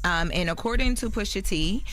And according to Pusha T,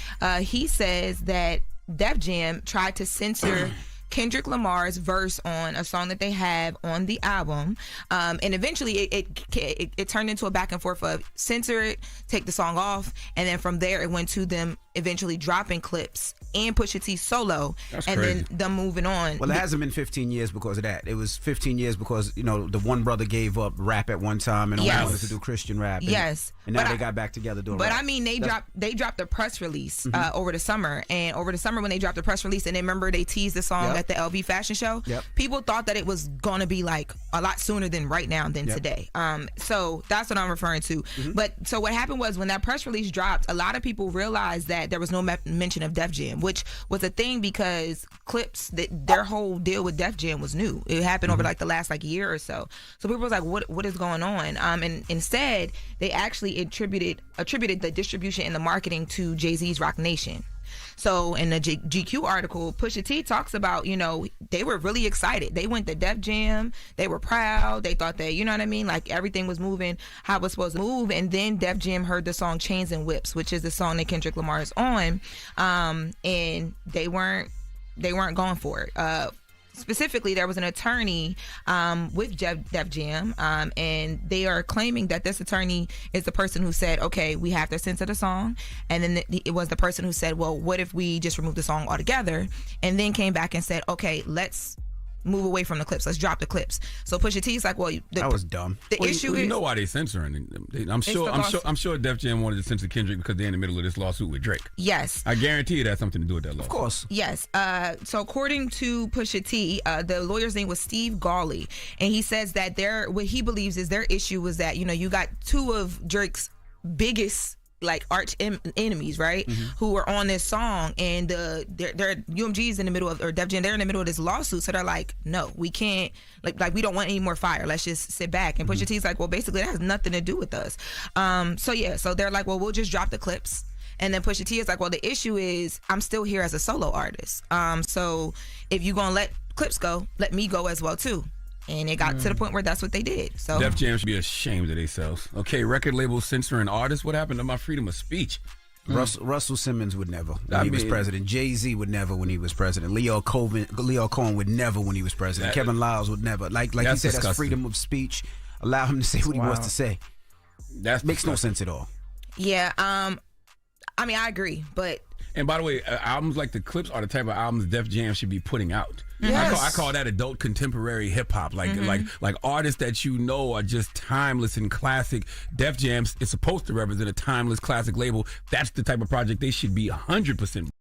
he says that Def Jam tried to censor Kendrick Lamar's verse on a song that they have on the album, and eventually it turned into a back and forth of censor it, take the song off, and then from there it went to them eventually dropping Clipse and Pusha T solo. That's and crazy. then them moving on. Well, it hasn't been 15 years because of that. It was 15 years because, you know, the one brother gave up rap at one time and only wanted to do Christian rap. And, yes. And now they got back together doing rap. But I mean, they dropped a press release over the summer. And over the summer when they dropped the press release, and then remember they teased the song at the LV fashion show? People thought that it was going to be like a lot sooner than right now than today. So that's what I'm referring to. But so what happened was when that press release dropped, a lot of people realized that there was no mention of Def Jam, which was a thing because Clipse, their whole deal with Def Jam was new. It happened over like the last like year or so. So people was like, what is going on? And instead, they actually attributed the distribution and the marketing to Jay-Z's Rock Nation. So in the GQ article, Pusha T talks about, you know, they were really excited. They went to Def Jam. They were proud. They thought that, you know what I mean? Like everything was moving how it was supposed to move. And then Def Jam heard the song Chains and Whips, which is the song that Kendrick Lamar is on. And they weren't going for it. Specifically, there was an attorney with Def Jam, and they are claiming that this attorney is the person who said, okay, we have to censor the song. And then it was the person who said, well, what if we just remove the song altogether? And then came back and said, okay, let's move away from the clips. Let's drop the clips. So Pusha T is like, well, that was dumb. The issue is, you know why they censoring? I'm sure Def Jam wanted to censor Kendrick because they're in the middle of this lawsuit with Drake. Yes, I guarantee you that has something to do with that lawsuit. Of course. Yes. So according to Pusha T, the lawyer's name was Steve Gawley, and he says that what he believes is their issue was that, you know, you got two of Drake's biggest like arch enemies, right? Who were on this song, and they're UMG's in the middle of, or Def Jam, they're in the middle of this lawsuit, so they're like, no, we can't, like we don't want any more fire, let's just sit back. And Pusha T's like, well, basically that has nothing to do with us. So they're like, well, we'll just drop the clips. And then Pusha T is like, well, the issue is I'm still here as a solo artist, so if you're gonna let clips go, let me go as well too. And it got to the point where that's what they did. So Def Jam should be ashamed of themselves. Okay, record label censoring artists. What happened to my freedom of speech? Russell Simmons would never when he was president. Jay-Z would never when he was president. Leo Cohen would never when he was president. Kevin Lyles would never. Like you said, disgusting. That's freedom of speech. Allow him to say what he wants to say. That makes no sense at all. Yeah. I mean, I agree, but. And by the way, albums like the Clipse are the type of albums Def Jam should be putting out. Yes. I call that adult contemporary hip hop, like artists that you know are just timeless and classic. Def Jam is supposed to represent a timeless classic label. That's the type of project they should be 100%